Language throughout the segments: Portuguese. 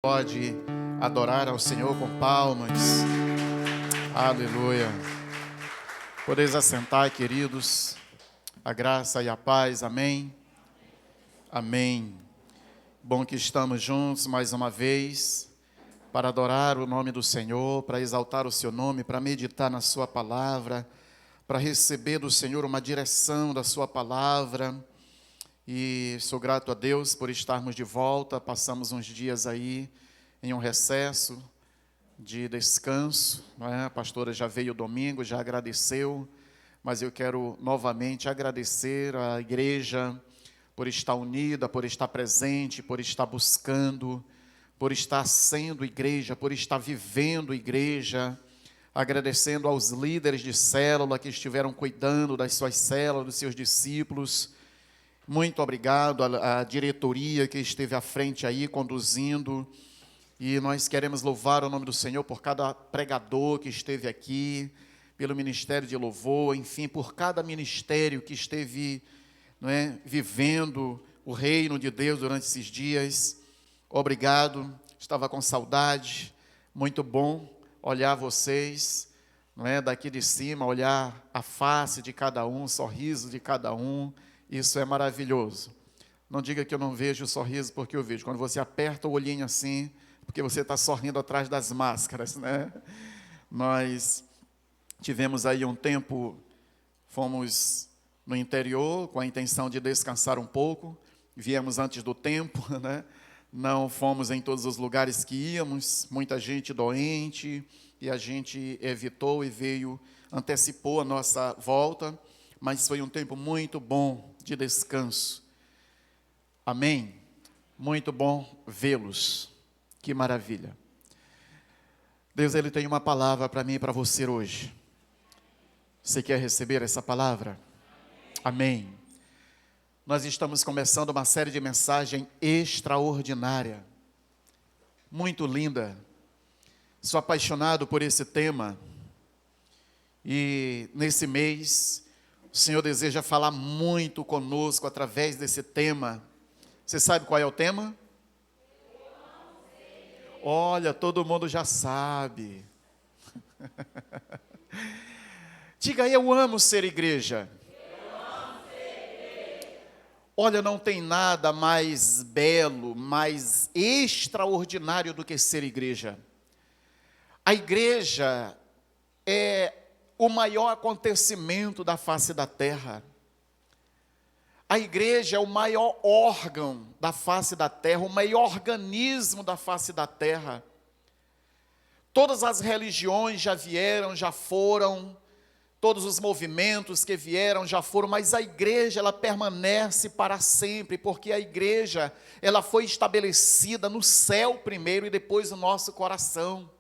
Pode adorar ao Senhor com palmas. Aleluia. Podeis assentar, queridos. A graça e a paz. Amém. Amém. Bom que estamos juntos mais uma vez para adorar o nome do Senhor, para exaltar o seu nome, para meditar na sua palavra, para receber do Senhor uma direção da sua palavra. E sou grato a Deus por estarmos de volta. Passamos uns dias aí em um recesso de descanso, não é? A pastora já veio domingo, já agradeceu, mas eu quero novamente agradecer à igreja por estar unida, por estar presente, por estar buscando, por estar sendo igreja, por estar vivendo igreja, agradecendo aos líderes de célula que estiveram cuidando das suas células, dos seus discípulos. Muito obrigado à diretoria que esteve à frente aí, conduzindo. E nós queremos louvar o nome do Senhor por cada pregador que esteve aqui, pelo ministério de louvor, enfim, por cada ministério que esteve, não é, vivendo o reino de Deus durante esses dias. Obrigado, estava com saudade, muito bom olhar vocês, não é, daqui de cima, olhar a face de cada um, o sorriso de cada um. Isso é maravilhoso. Não diga que eu não vejo o sorriso, porque eu vejo. Quando você aperta o olhinho assim, porque você está sorrindo atrás das máscaras, né? Nós tivemos aí um tempo, fomos no interior com a intenção de descansar um pouco, viemos antes do tempo, né? Não fomos em todos os lugares que íamos, muita gente doente, e a gente evitou e veio, antecipou a nossa volta, mas foi um tempo muito bom de descanso. Amém? Muito bom vê-los. Que maravilha. Deus, Ele tem uma palavra para mim e para você hoje. Você quer receber essa palavra? Amém. Nós estamos começando uma série de mensagem extraordinária. Muito linda. Sou apaixonado por esse tema. E nesse mês, o Senhor deseja falar muito conosco através desse tema. Você sabe qual é o tema? Olha, todo mundo já sabe. Diga aí, eu amo ser igreja. Olha, não tem nada mais belo, mais extraordinário do que ser igreja. A igreja é o maior acontecimento da face da terra. A igreja é o maior órgão da face da terra, o maior organismo da face da terra. Todas as religiões já vieram, já foram, todos os movimentos que vieram já foram, mas a igreja, ela permanece para sempre, porque a igreja, ela foi estabelecida no céu primeiro e depois no nosso coração.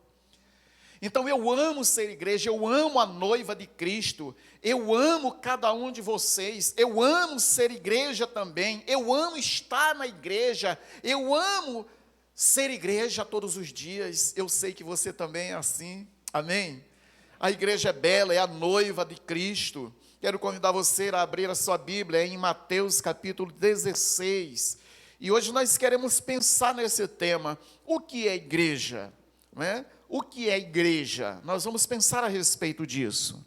Então eu amo ser igreja, eu amo a noiva de Cristo, eu amo cada um de vocês, eu amo ser igreja também, eu amo estar na igreja, eu amo ser igreja todos os dias. Eu sei que você também é assim, amém? A igreja é bela, é a noiva de Cristo. Quero convidar você a abrir a sua Bíblia em Mateus capítulo 16, e hoje nós queremos pensar nesse tema, o que é igreja, não é? O que é igreja? Nós vamos pensar a respeito disso.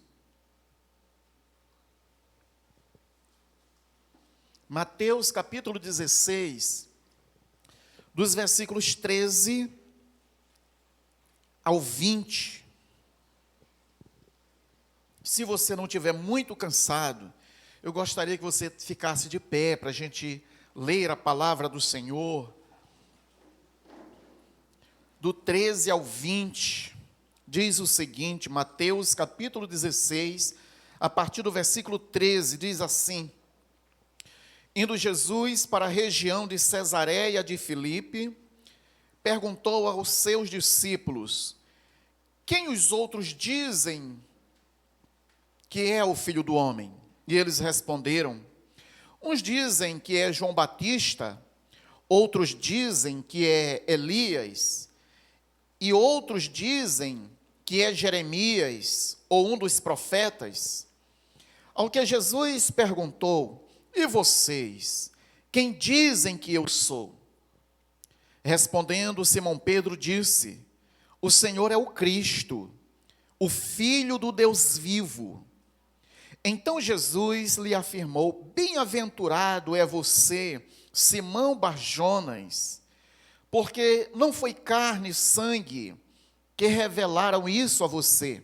Mateus capítulo 16, dos versículos 13 ao 20. Se você não estiver muito cansado, eu gostaria que você ficasse de pé para a gente ler a palavra do Senhor. Do 13 ao 20, diz o seguinte, Mateus capítulo 16, a partir do versículo 13, diz assim: Indo Jesus para a região de Cesareia de Filipe, perguntou aos seus discípulos: Quem os outros dizem que é o Filho do Homem? E eles responderam: Uns dizem que é João Batista, outros dizem que é Elias, e outros dizem que é Jeremias ou um dos profetas. Ao que Jesus perguntou: E vocês, quem dizem que eu sou? Respondendo, Simão Pedro disse: o Senhor é o Cristo, o Filho do Deus vivo. Então Jesus lhe afirmou: bem-aventurado é você, Simão Bar-Jonas, porque não foi carne e sangue que revelaram isso a você,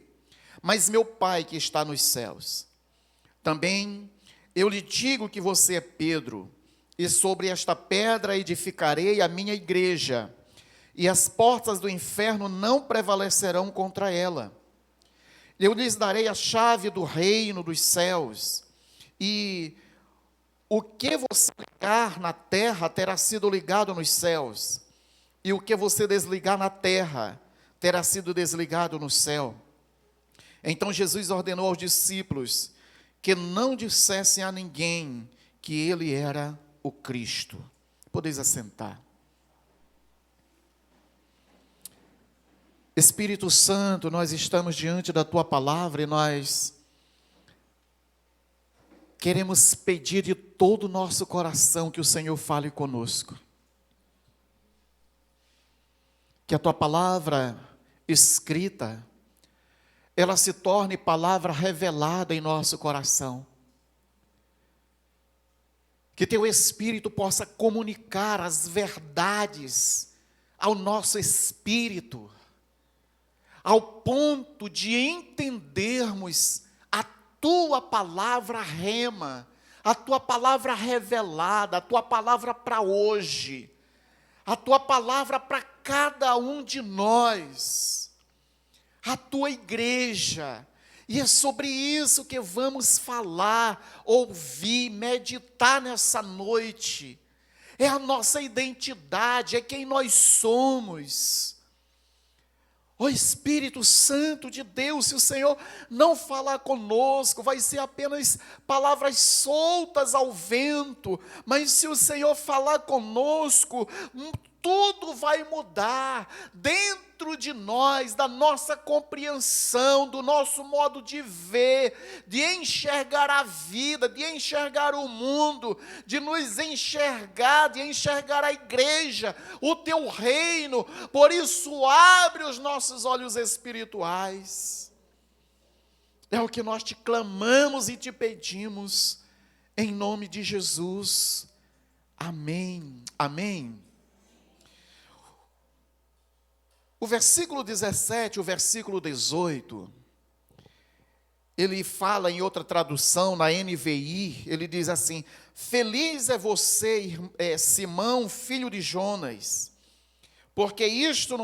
mas meu Pai que está nos céus. Também eu lhe digo que você é Pedro, e sobre esta pedra edificarei a minha igreja, e as portas do inferno não prevalecerão contra ela. Eu lhes darei a chave do reino dos céus, e o que você ligar na terra terá sido ligado nos céus, e o que você desligar na terra terá sido desligado no céu. Então Jesus ordenou aos discípulos que não dissessem a ninguém que ele era o Cristo. Podeis assentar. Espírito Santo, nós estamos diante da Tua palavra e nós queremos pedir de todo o nosso coração que o Senhor fale conosco. Que a Tua palavra escrita, ela se torne palavra revelada em nosso coração. Que Teu Espírito possa comunicar as verdades ao nosso espírito, ao ponto de entendermos a Tua palavra rema, a Tua palavra revelada, a Tua palavra para hoje, a Tua palavra para cada um de nós, a Tua igreja. E é sobre isso que vamos falar, ouvir, meditar nessa noite. É a nossa identidade, é quem nós somos. Ó Espírito Santo de Deus, se o Senhor não falar conosco, vai ser apenas palavras soltas ao vento, mas se o Senhor falar conosco, tudo vai mudar dentro de nós, da nossa compreensão, do nosso modo de ver, de enxergar a vida, de enxergar o mundo, de nos enxergar, de enxergar a igreja, o Teu reino. Por isso, abre os nossos olhos espirituais. É o que nós te clamamos e te pedimos, em nome de Jesus. Amém. Amém. O versículo 17, o versículo 18, ele fala em outra tradução, na NVI, ele diz assim: feliz é você, Simão, filho de Jonas, porque isto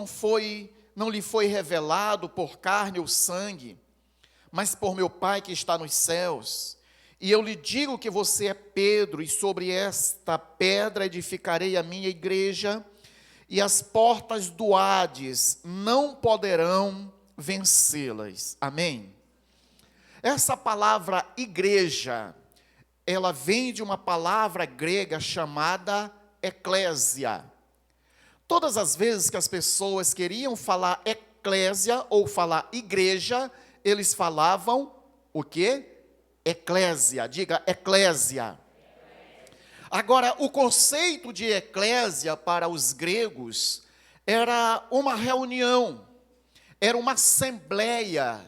não lhe foi revelado por carne ou sangue, mas por meu Pai que está nos céus. E eu lhe digo que você é Pedro, e sobre esta pedra edificarei a minha igreja, e as portas do Hades não poderão vencê-las. Amém? Essa palavra igreja, ela vem de uma palavra grega chamada eclésia. Todas as vezes que as pessoas queriam falar eclésia ou falar igreja, eles falavam o quê? Eclésia. Diga eclésia. Agora, o conceito de eclésia para os gregos era uma reunião, era uma assembleia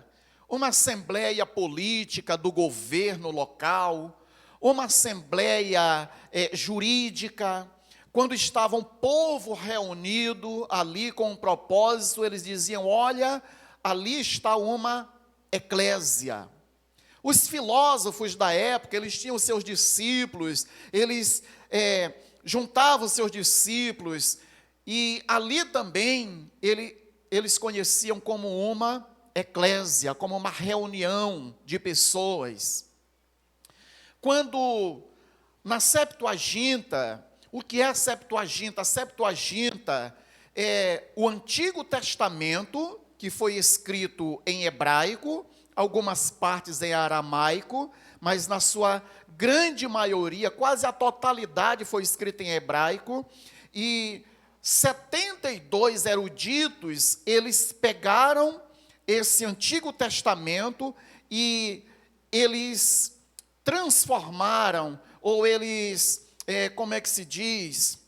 política do governo local, uma assembleia jurídica. Quando estava um povo reunido ali com um propósito, eles diziam: olha, ali está uma eclésia. Os filósofos da época, eles tinham seus discípulos, eles juntavam seus discípulos, e ali também eles conheciam como uma eclésia, como uma reunião de pessoas. Quando na Septuaginta, o que é a Septuaginta? A Septuaginta é o Antigo Testamento, que foi escrito em hebraico, algumas partes em aramaico, mas na sua grande maioria, quase a totalidade foi escrita em hebraico, e 72 eruditos, eles pegaram esse Antigo Testamento e eles transformaram, ou eles, como é que se diz?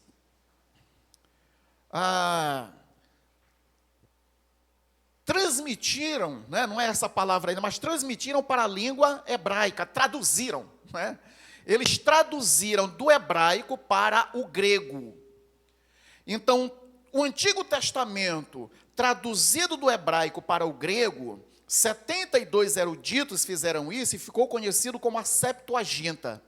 transmitiram, né, não é essa palavra ainda, mas transmitiram para a língua hebraica, traduziram, né? Eles traduziram do hebraico para o grego. Então, o Antigo Testamento, traduzido do hebraico para o grego, 72 eruditos fizeram isso e ficou conhecido como a Septuaginta.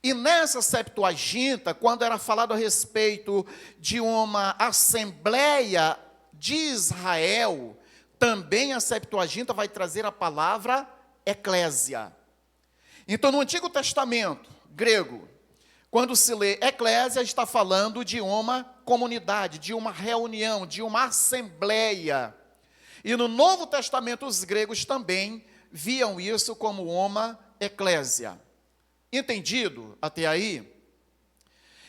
E nessa Septuaginta, quando era falado a respeito de uma assembleia de Israel, também a Septuaginta vai trazer a palavra eclésia. Então, no Antigo Testamento grego, quando se lê eclésia, está falando de uma comunidade, de uma reunião, de uma assembleia. E no Novo Testamento, os gregos também viam isso como uma eclésia. Entendido até aí?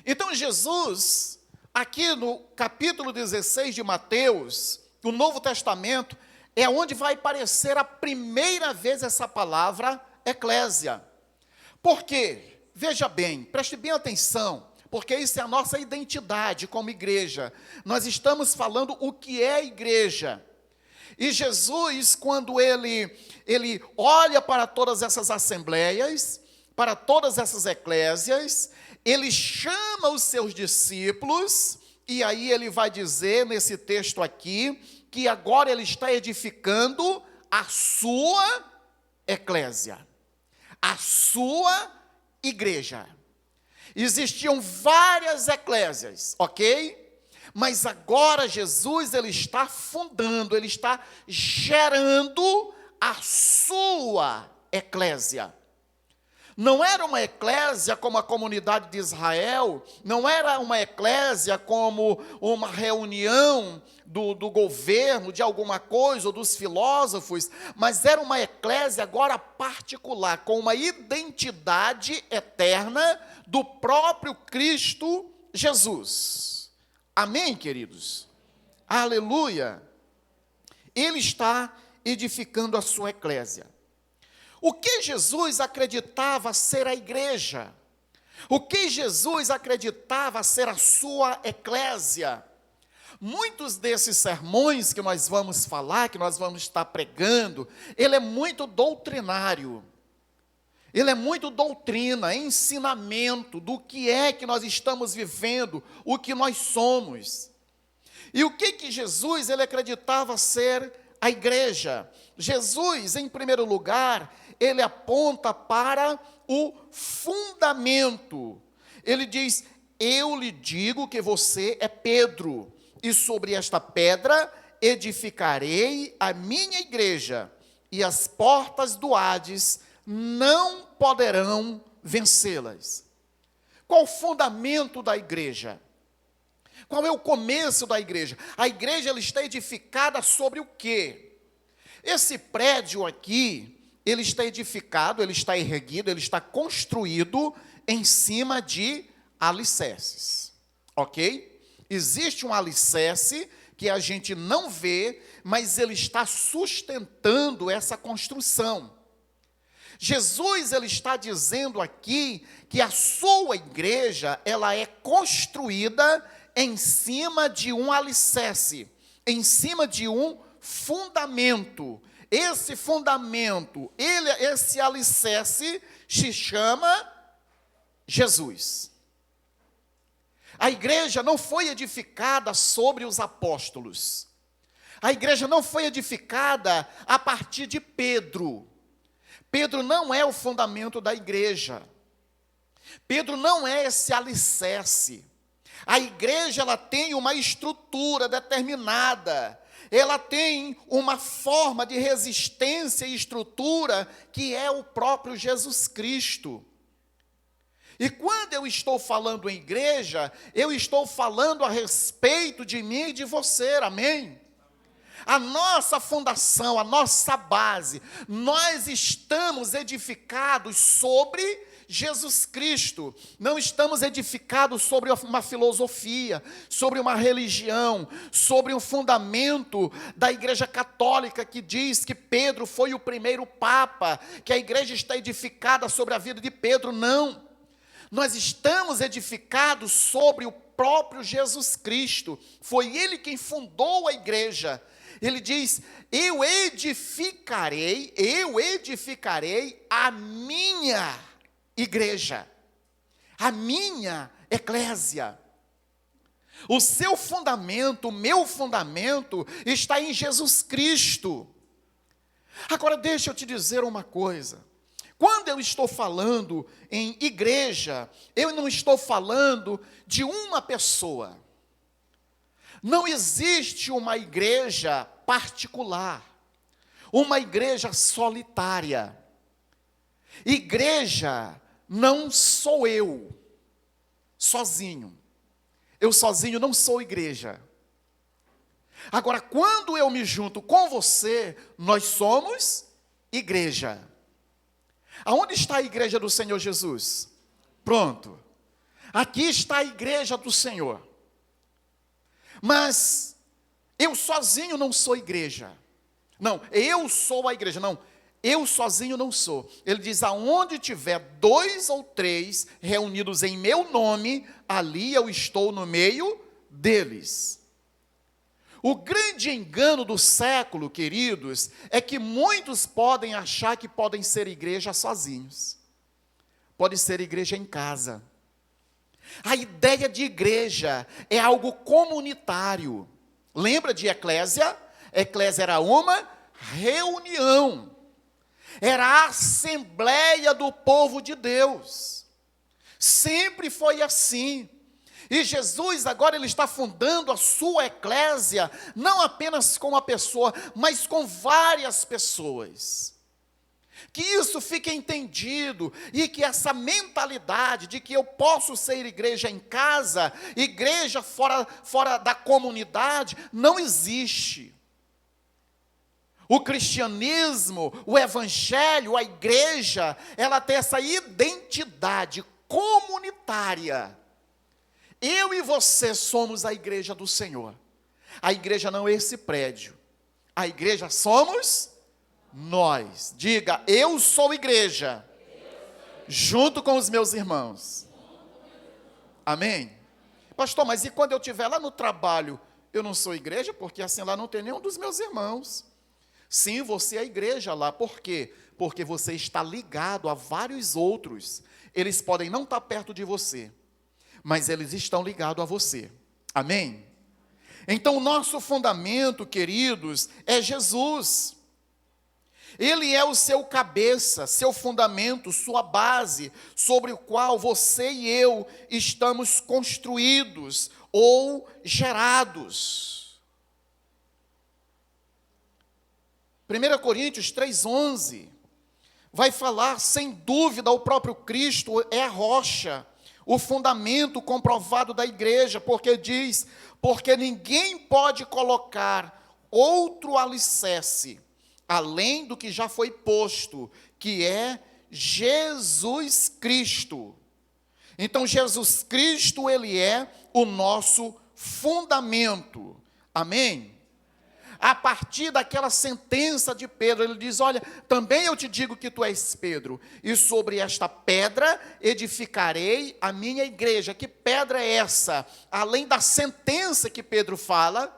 Então, Jesus, aqui no capítulo 16 de Mateus, o Novo Testamento, é onde vai aparecer a primeira vez essa palavra eclésia. Por quê? Veja bem, preste bem atenção, porque isso é a nossa identidade como igreja. Nós estamos falando o que é igreja. E Jesus, quando ele olha para todas essas assembleias, para todas essas eclésias, ele chama os seus discípulos, e aí ele vai dizer nesse texto aqui, que agora ele está edificando a sua eclésia, a sua igreja. Existiam várias eclésias, ok? Mas agora Jesus, ele está fundando, ele está gerando a sua eclésia. Não era uma eclésia como a comunidade de Israel, não era uma eclésia como uma reunião do governo, de alguma coisa, ou dos filósofos, mas era uma eclésia agora particular, com uma identidade eterna do próprio Cristo Jesus. Amém, queridos? Aleluia! Ele está edificando a sua eclésia. O que Jesus acreditava ser a igreja? O que Jesus acreditava ser a sua eclésia? Muitos desses sermões que nós vamos falar, que nós vamos estar pregando, ele é muito doutrinário. Ele é muito doutrina, ensinamento do que é que nós estamos vivendo, o que nós somos. E o que Jesus ele acreditava ser a igreja? Jesus, em primeiro lugar, ele aponta para o fundamento. Ele diz: eu lhe digo que você é Pedro, e sobre esta pedra edificarei a minha igreja, e as portas do Hades não poderão vencê-las. Qual o fundamento da igreja? Qual é o começo da igreja? A igreja ela está edificada sobre o quê? Esse prédio aqui, ele está edificado, ele está erguido, ele está construído em cima de alicerces, ok? Existe um alicerce que a gente não vê, mas ele está sustentando essa construção. Jesus, ele está dizendo aqui que a sua igreja, ela é construída em cima de um alicerce, em cima de um fundamento. Esse fundamento, esse alicerce se chama Jesus. A igreja não foi edificada sobre os apóstolos. A igreja não foi edificada a partir de Pedro. Pedro não é o fundamento da igreja. Pedro não é esse alicerce. A igreja ela tem uma estrutura determinada. Ela tem uma forma de resistência e estrutura que é o próprio Jesus Cristo. E quando eu estou falando em igreja, eu estou falando a respeito de mim e de você, amém? A nossa fundação, a nossa base, nós estamos edificados sobre Jesus Cristo, não estamos edificados sobre uma filosofia, sobre uma religião, sobre um fundamento da Igreja Católica que diz que Pedro foi o primeiro Papa, que a igreja está edificada sobre a vida de Pedro, não. Nós estamos edificados sobre o próprio Jesus Cristo. Foi ele quem fundou a igreja. Ele diz: eu edificarei a minha igreja, a minha eclésia. O seu fundamento, o meu fundamento está em Jesus Cristo. Agora deixa eu te dizer uma coisa. Quando eu estou falando em igreja, eu não estou falando de uma pessoa. Não existe uma igreja particular, uma igreja solitária. Igreja não sou eu, sozinho. Eu sozinho não sou igreja. Agora, quando eu me junto com você, nós somos igreja. Aonde está a igreja do Senhor Jesus? Pronto. Aqui está a igreja do Senhor. Mas eu sozinho não sou igreja. Não, eu sou a igreja. Não, eu sozinho não sou. Ele diz: aonde tiver 2 ou 3 reunidos em meu nome, ali eu estou no meio deles. O grande engano do século, queridos, é que muitos podem achar que podem ser igreja sozinhos. Pode ser igreja em casa. A ideia de igreja é algo comunitário. Lembra de eclésia? Eclésia era uma reunião. Era a assembleia do povo de Deus. Sempre foi assim. E Jesus agora ele está fundando a sua eclésia, não apenas com uma pessoa, mas com várias pessoas. Que isso fique entendido e que essa mentalidade de que eu posso ser igreja em casa, igreja fora da comunidade, não existe. O cristianismo, o evangelho, a igreja, ela tem essa identidade comunitária. Eu e você somos a igreja do Senhor. A igreja não é esse prédio. A igreja somos nós. Diga: eu sou igreja. Junto com os meus irmãos. Amém? Pastor, mas e quando eu estiver lá no trabalho, eu não sou igreja? Porque assim lá não tem nenhum dos meus irmãos. Sim, você é igreja lá. Por quê? Porque você está ligado a vários outros. Eles podem não estar perto de você, mas eles estão ligados a você. Amém? Então, o nosso fundamento, queridos, é Jesus. Ele é o seu cabeça, seu fundamento, sua base, sobre o qual você e eu estamos construídos ou gerados. 1 Coríntios 3,11 vai falar, sem dúvida, o próprio Cristo é a rocha, o fundamento comprovado da igreja, porque diz: porque ninguém pode colocar outro alicerce, além do que já foi posto, que é Jesus Cristo. Então, Jesus Cristo, ele é o nosso fundamento. Amém? A partir daquela sentença de Pedro, ele diz: olha, também eu te digo que tu és Pedro, e sobre esta pedra edificarei a minha igreja. Que pedra é essa? Além da sentença que Pedro fala,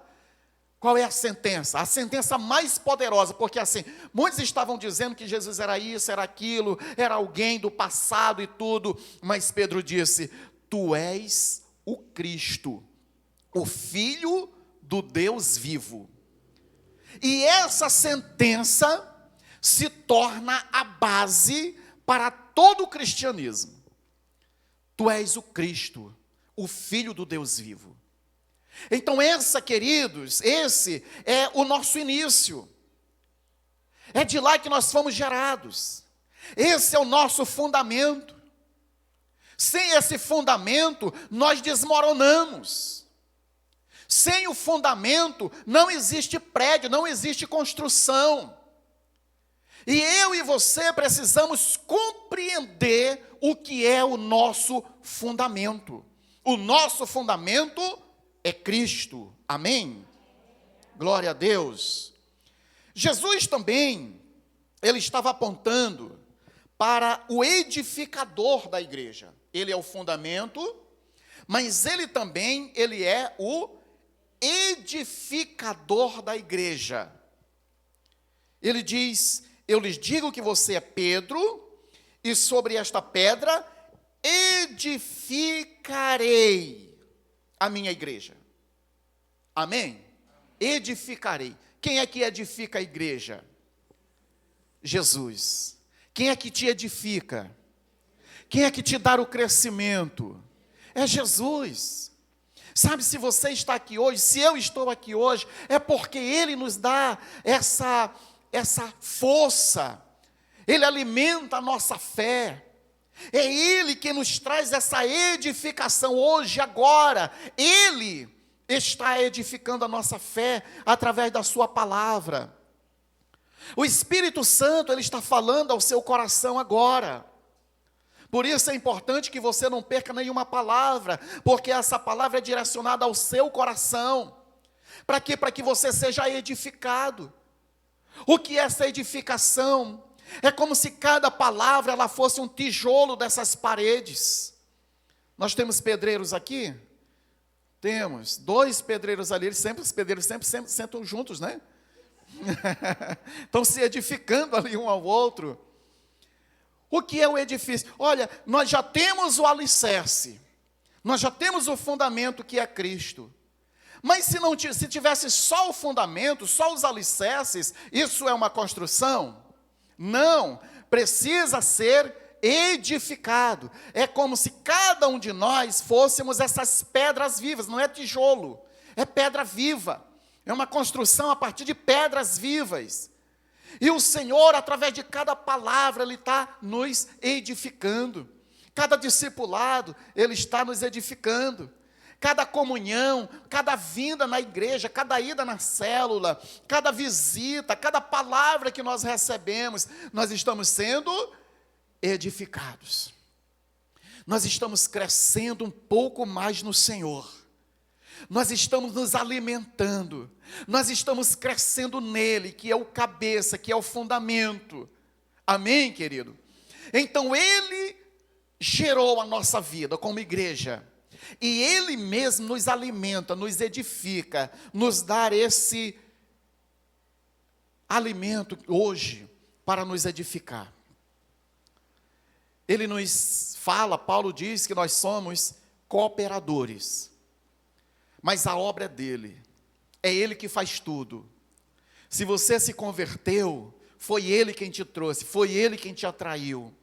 qual é a sentença? A sentença mais poderosa, porque assim, muitos estavam dizendo que Jesus era isso, era aquilo, era alguém do passado e tudo, mas Pedro disse: tu és o Cristo, o Filho do Deus vivo. E essa sentença se torna a base para todo o cristianismo. Tu és o Cristo, o Filho do Deus vivo. Então queridos, esse é o nosso início. É de lá que nós fomos gerados. Esse é o nosso fundamento. Sem esse fundamento, nós desmoronamos. Sem o fundamento, não existe prédio, não existe construção. E eu e você precisamos compreender o que é o nosso fundamento. O nosso fundamento é Cristo. Amém? Glória a Deus. Jesus também, ele estava apontando para o edificador da igreja. Ele é o fundamento, mas ele também, ele é o edificador da igreja. Ele diz: eu lhes digo que você é Pedro, e sobre esta pedra edificarei a minha igreja. Amém? Edificarei. Quem é que edifica a igreja? Jesus. Quem é que te edifica? Quem é que te dá o crescimento? É Jesus. Sabe, se você está aqui hoje, se eu estou aqui hoje, é porque Ele nos dá essa força. Ele alimenta a nossa fé. É Ele que nos traz essa edificação hoje, agora. Ele está edificando a nossa fé através da sua palavra. O Espírito Santo, Ele está falando ao seu coração agora. Por isso é importante que você não perca nenhuma palavra, porque essa palavra é direcionada ao seu coração. Para quê? Para que você seja edificado. O que é essa edificação? É como se cada palavra ela fosse um tijolo dessas paredes. Nós temos pedreiros aqui? Temos 2 pedreiros ali, os pedreiros sempre sentam juntos, né? Estão se edificando ali um ao outro. O que é o edifício? Olha, nós já temos o alicerce, nós já temos o fundamento que é Cristo. Mas se tivesse só o fundamento, só os alicerces, isso é uma construção? Não, precisa ser edificado. É como se cada um de nós fôssemos essas pedras vivas, não é tijolo, é pedra viva. É uma construção a partir de pedras vivas. E o Senhor, através de cada palavra, Ele está nos edificando. Cada discipulado, Ele está nos edificando. Cada comunhão, cada vinda na igreja, cada ida na célula, cada visita, cada palavra que nós recebemos, nós estamos sendo edificados. Nós estamos crescendo um pouco mais no Senhor. Nós estamos nos alimentando, nós estamos crescendo nele, que é o cabeça, que é o fundamento. Amém, querido? Então, Ele gerou a nossa vida como igreja, e Ele mesmo nos alimenta, nos edifica, nos dá esse alimento hoje para nos edificar. Ele nos fala, Paulo diz que nós somos cooperadores. Mas a obra é dele, é Ele que faz tudo. Se você se converteu, foi Ele quem te trouxe, foi Ele quem te atraiu,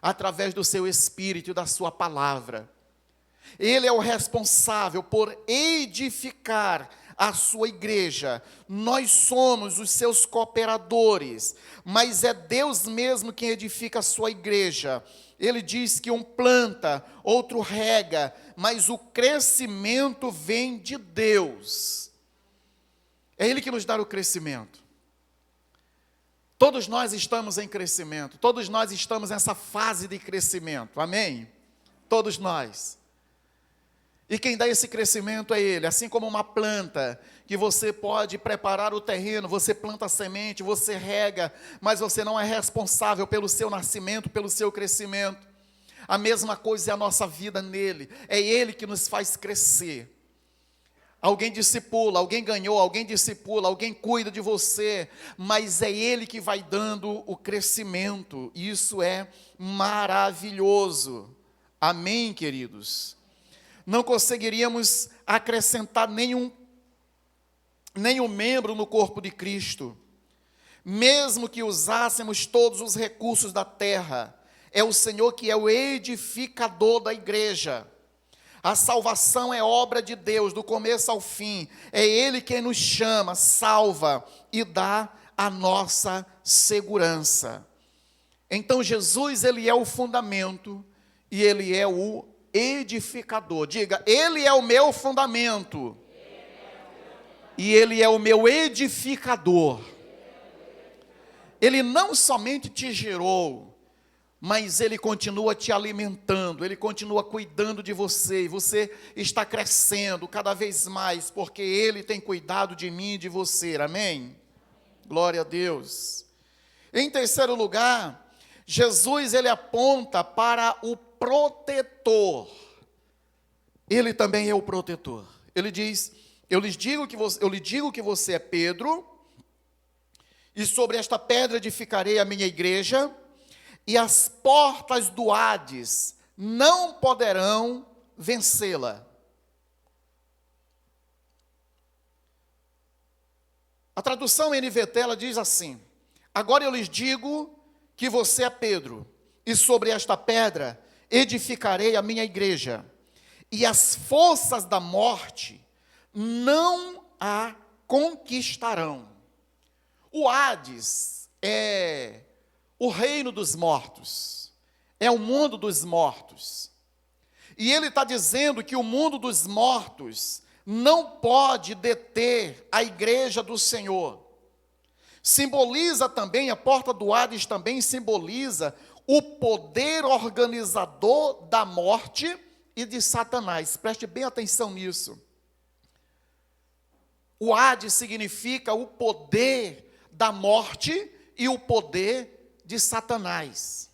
através do seu Espírito e da sua palavra. Ele é o responsável por edificar a sua igreja. Nós somos os seus cooperadores, mas é Deus mesmo quem edifica a sua igreja. Ele diz que um planta, outro rega, mas o crescimento vem de Deus. É Ele que nos dá o crescimento. Todos nós estamos em crescimento, todos nós estamos nessa fase de crescimento, amém? Todos nós. E quem dá esse crescimento é Ele, assim como uma planta, que você pode preparar o terreno, você planta a semente, você rega, mas você não é responsável pelo seu nascimento, pelo seu crescimento. A mesma coisa é a nossa vida nele, é Ele que nos faz crescer. Alguém discipula, alguém ganhou, alguém discipula, alguém cuida de você, mas é Ele que vai dando o crescimento. Isso é maravilhoso. Amém, queridos? Não conseguiríamos acrescentar nenhum membro no corpo de Cristo, mesmo que usássemos todos os recursos da terra. É o Senhor que é o edificador da igreja. A salvação é obra de Deus, do começo ao fim. É Ele quem nos chama, salva e dá a nossa segurança. Então Jesus, Ele é o fundamento e Ele é o edificador. Diga, Ele é o meu fundamento e Ele é o meu edificador. Ele não somente te gerou, mas Ele continua te alimentando, Ele continua cuidando de você, e você está crescendo cada vez mais, porque Ele tem cuidado de mim e de você, amém? Glória a Deus. Em terceiro lugar, Jesus, Ele aponta para o protetor. Ele também é o protetor. Ele diz: eu lhe digo que você é Pedro, e sobre esta pedra edificarei a minha igreja, e as portas do Hades não poderão vencê-la. A tradução NVT, ela diz assim: agora eu lhes digo que você é Pedro, e sobre esta pedra edificarei a minha igreja, e as forças da morte não a conquistarão. O Hades é o reino dos mortos, é o mundo dos mortos. E ele está dizendo que o mundo dos mortos não pode deter a igreja do Senhor. Simboliza também, a porta do Hades também simboliza o poder organizador da morte e de Satanás. Preste bem atenção nisso. O Hades significa o poder da morte e o poder de Satanás.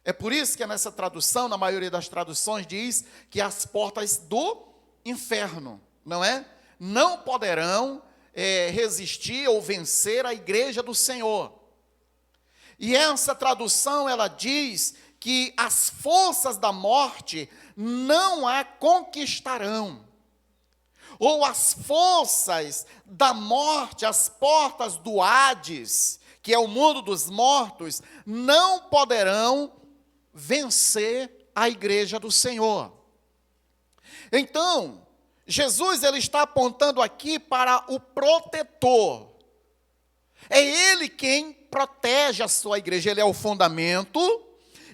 É por isso que nessa tradução, na maioria das traduções, diz que as portas do inferno, não é? Não poderão resistir ou vencer a igreja do Senhor. E essa tradução, ela diz que as forças da morte não a conquistarão. Ou as forças da morte, as portas do Hades, que é o mundo dos mortos, não poderão vencer a igreja do Senhor. Então, Jesus, ele está apontando aqui para o protetor. É ele quem protege a sua igreja. Ele é o fundamento,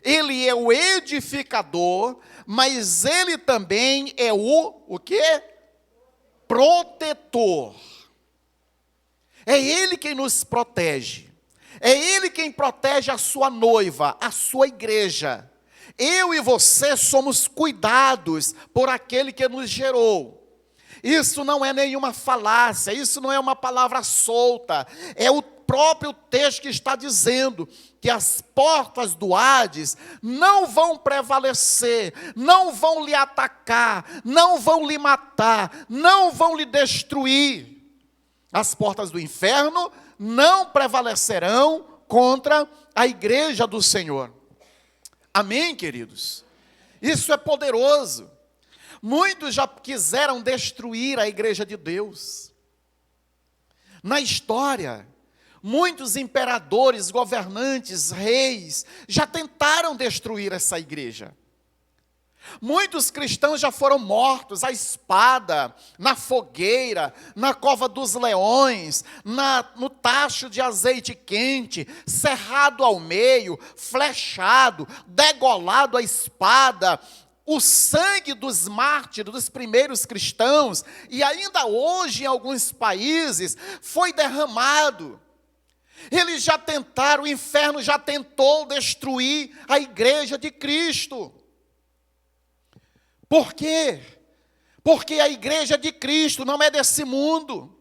ele é o edificador, mas ele também é o quê? Protetor. É ele quem nos protege. É ele quem protege a sua noiva, a sua igreja. Eu e você somos cuidados por aquele que nos gerou. Isso não é nenhuma falácia, isso não é uma palavra solta, é o próprio texto que está dizendo que as portas do Hades não vão prevalecer, não vão lhe atacar, não vão lhe matar, não vão lhe destruir. As portas do inferno não prevalecerão contra a igreja do Senhor. Amém, queridos? Isso é poderoso. Muitos já quiseram destruir a igreja de Deus. Na história, muitos imperadores, governantes, reis, já tentaram destruir essa igreja. Muitos cristãos já foram mortos à espada, na fogueira, na cova dos leões, no tacho de azeite quente, cerrado ao meio, flechado, degolado à espada. O sangue dos mártires, dos primeiros cristãos, e ainda hoje em alguns países, foi derramado. Eles já tentaram, o inferno já tentou destruir a igreja de Cristo. Por quê? Porque a igreja de Cristo não é desse mundo.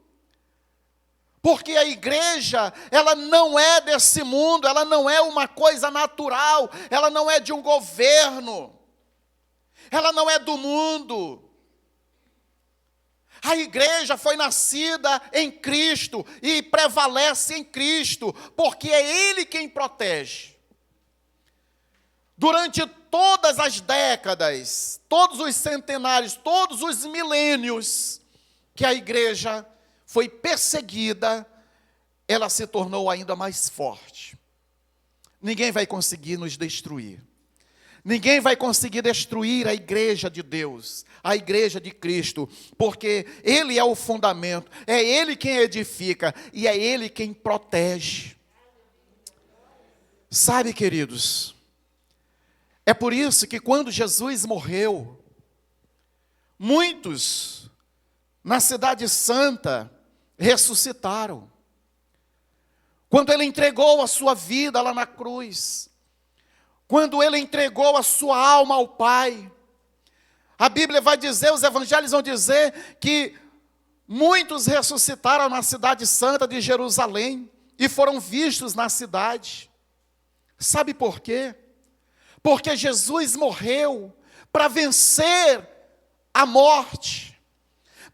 Porque a igreja, ela não é desse mundo, ela não é uma coisa natural, ela não é de um governo. Ela não é do mundo. A igreja foi nascida em Cristo e prevalece em Cristo, porque é Ele quem protege. Durante todas as décadas, todos os centenários, todos os milênios que a igreja foi perseguida, ela se tornou ainda mais forte. Ninguém vai conseguir nos destruir. Ninguém vai conseguir destruir a igreja de Deus, a igreja de Cristo, porque Ele é o fundamento, é Ele quem edifica e é Ele quem protege. Sabe, queridos, é por isso que quando Jesus morreu, muitos na Cidade Santa ressuscitaram. Quando Ele entregou a sua vida lá na cruz, quando Ele entregou a sua alma ao Pai, a Bíblia vai dizer, os evangelhos vão dizer que muitos ressuscitaram na cidade santa de Jerusalém e foram vistos na cidade. Sabe por quê? Porque Jesus morreu para vencer a morte,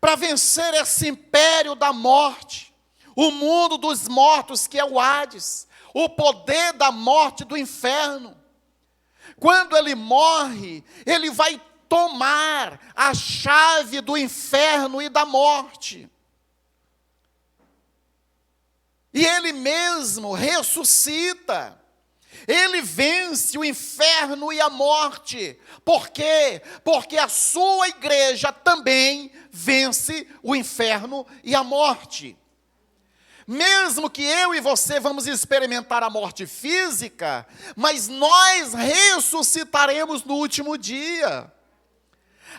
para vencer esse império da morte, o mundo dos mortos, que é o Hades, o poder da morte do inferno. Quando ele morre, ele vai tomar a chave do inferno e da morte. E ele mesmo ressuscita. Ele vence o inferno e a morte. Por quê? Porque a sua igreja também vence o inferno e a morte. Mesmo que eu e você vamos experimentar a morte física, mas nós ressuscitaremos no último dia.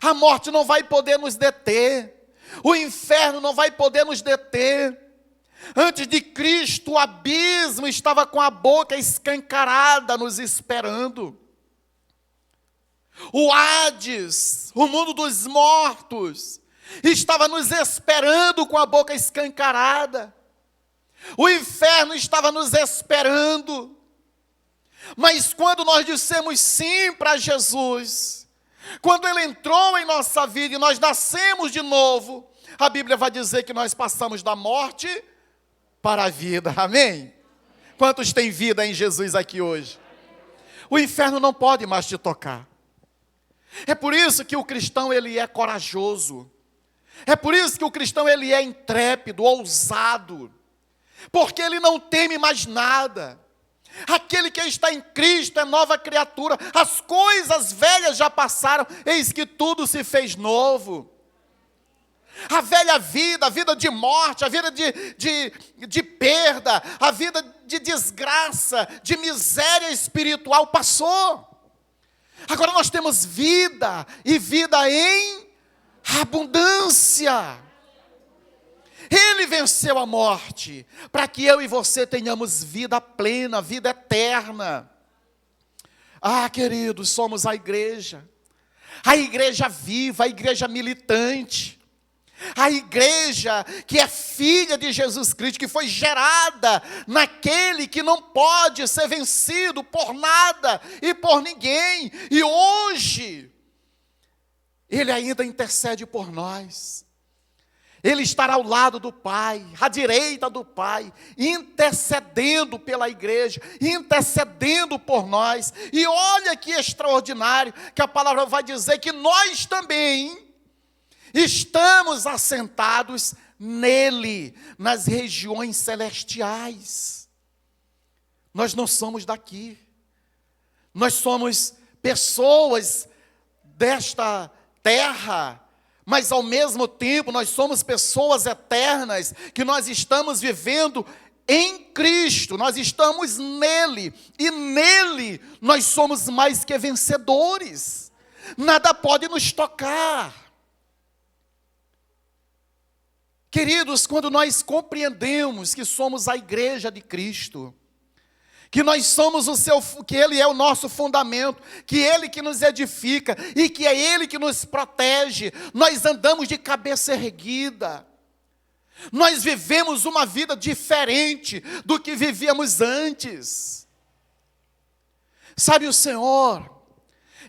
A morte não vai poder nos deter. O inferno não vai poder nos deter. Antes de Cristo, o abismo estava com a boca escancarada nos esperando. O Hades, o mundo dos mortos, estava nos esperando com a boca escancarada. O inferno estava nos esperando. Mas quando nós dissemos sim para Jesus, quando Ele entrou em nossa vida e nós nascemos de novo, a Bíblia vai dizer que nós passamos da morte para a vida, amém? Quantos têm vida em Jesus aqui hoje? O inferno não pode mais te tocar. É por isso que o cristão, ele é corajoso. É por isso que o cristão, ele é intrépido, ousado. Porque ele não teme mais nada. Aquele que está em Cristo é nova criatura. As coisas velhas já passaram, eis que tudo se fez novo. A velha vida, a vida de morte, a vida de perda, a vida de desgraça, de miséria espiritual passou. Agora nós temos vida, e vida em abundância. Ele venceu a morte, para que eu e você tenhamos vida plena, vida eterna. Ah, queridos, somos a igreja viva, a igreja militante. A igreja que é filha de Jesus Cristo, que foi gerada naquele que não pode ser vencido por nada e por ninguém. E hoje, Ele ainda intercede por nós. Ele estará ao lado do Pai, à direita do Pai, intercedendo pela igreja, intercedendo por nós. E olha que extraordinário, que a palavra vai dizer que nós também estamos assentados nele, nas regiões celestiais. Nós não somos daqui. Nós somos pessoas desta terra, mas ao mesmo tempo nós somos pessoas eternas, que nós estamos vivendo em Cristo, nós estamos nele, e nele nós somos mais que vencedores. Nada pode nos tocar. Queridos, quando nós compreendemos que somos a igreja de Cristo, que nós somos que Ele é o nosso fundamento, que Ele que nos edifica e que é Ele que nos protege, nós andamos de cabeça erguida. Nós vivemos uma vida diferente do que vivíamos antes. Sabe, o Senhor,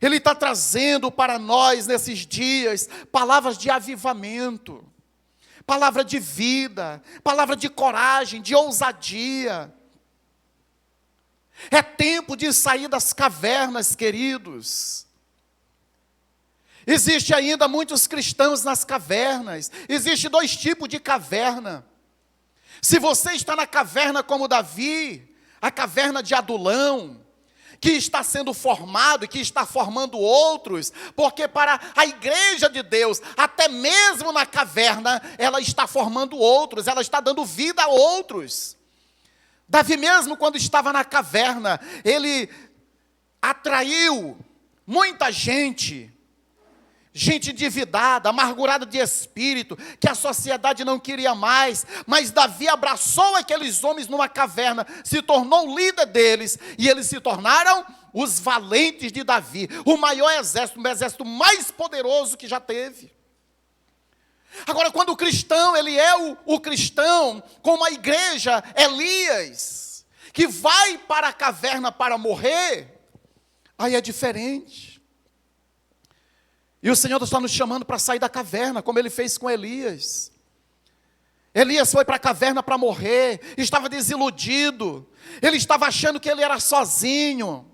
Ele está trazendo para nós nesses dias palavras de avivamento, palavra de vida, palavra de coragem, de ousadia. É tempo de sair das cavernas, queridos. Existe ainda muitos cristãos nas cavernas. Existe 2 tipos de caverna. Se você está na caverna como Davi, a caverna de Adulão, que está sendo formado e que está formando outros, porque para a igreja de Deus, até mesmo na caverna, ela está formando outros, ela está dando vida a outros. Davi mesmo, quando estava na caverna, ele atraiu muita gente endividada, amargurada de espírito, que a sociedade não queria mais, mas Davi abraçou aqueles homens numa caverna, se tornou líder deles, e eles se tornaram os valentes de Davi, o maior exército, o exército mais poderoso que já teve. Agora, quando o cristão, ele é o cristão, como a igreja Elias, que vai para a caverna para morrer, aí é diferente. E o Senhor está nos chamando para sair da caverna, como Ele fez com Elias. Elias foi para a caverna para morrer, estava desiludido, ele estava achando que ele era sozinho.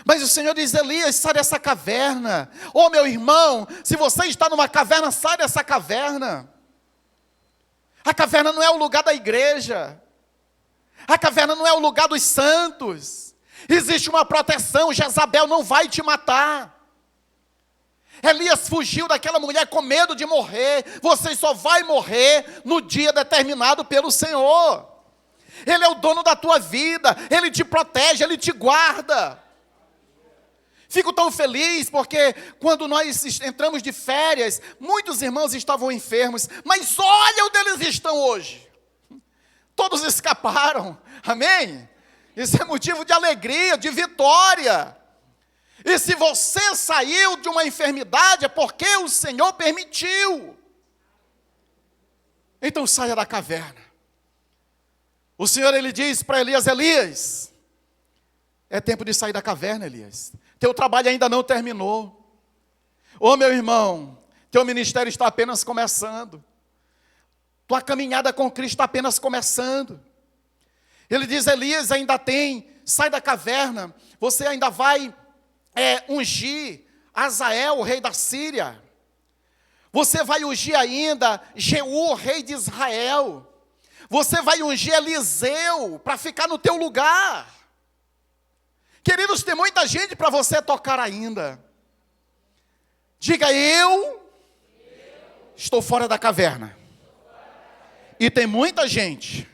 Mas o Senhor diz: Elias, sai dessa caverna. Ô meu irmão, se você está numa caverna, sai dessa caverna. A caverna não é o lugar da igreja. A caverna não é o lugar dos santos. Existe uma proteção, Jezabel não vai te matar. Elias fugiu daquela mulher com medo de morrer. Você só vai morrer no dia determinado pelo Senhor. Ele é o dono da tua vida, Ele te protege, Ele te guarda. Fico tão feliz porque quando nós entramos de férias, muitos irmãos estavam enfermos, mas olha onde eles estão hoje. Todos escaparam, amém? Isso é motivo de alegria, de vitória. E se você saiu de uma enfermidade, é porque o Senhor permitiu. Então saia da caverna. O Senhor, Ele diz para Elias: Elias, é tempo de sair da caverna, Elias. Teu trabalho ainda não terminou. Ô meu irmão, teu ministério está apenas começando. Tua caminhada com Cristo está apenas começando. Ele diz: Elias, ainda tem, sai da caverna. Você ainda vai ungir Azael, rei da Síria. Você vai ungir ainda Jeú, rei de Israel. Você vai ungir Eliseu para ficar no teu lugar. Queridos, tem muita gente para você tocar ainda. Diga: eu estou fora da caverna. E tem muita gente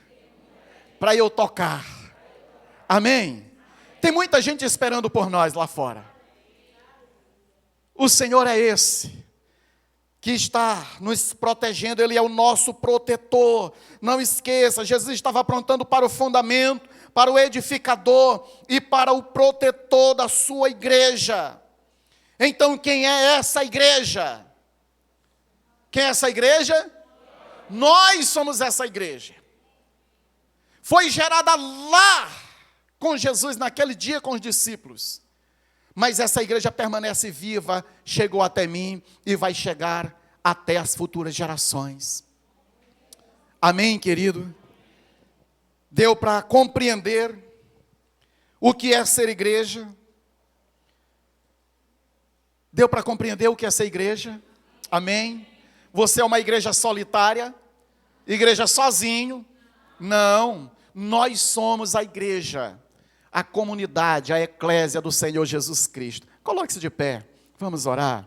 para eu tocar. Amém? Tem muita gente esperando por nós lá fora. O Senhor é esse que está nos protegendo, Ele é o nosso protetor. Não esqueça, Jesus estava aprontando para o fundamento, para o edificador e para o protetor da sua igreja. Então quem é essa igreja? Quem é essa igreja? Nós somos essa igreja. Foi gerada lá com Jesus naquele dia com os discípulos. Mas essa igreja permanece viva, chegou até mim e vai chegar até as futuras gerações. Amém, querido? Deu para compreender o que é ser igreja? Deu para compreender o que é ser igreja? Amém? Você é uma igreja solitária? Igreja sozinho? Não, nós somos a igreja, a comunidade, a eclésia do Senhor Jesus Cristo. Coloque-se de pé, vamos orar.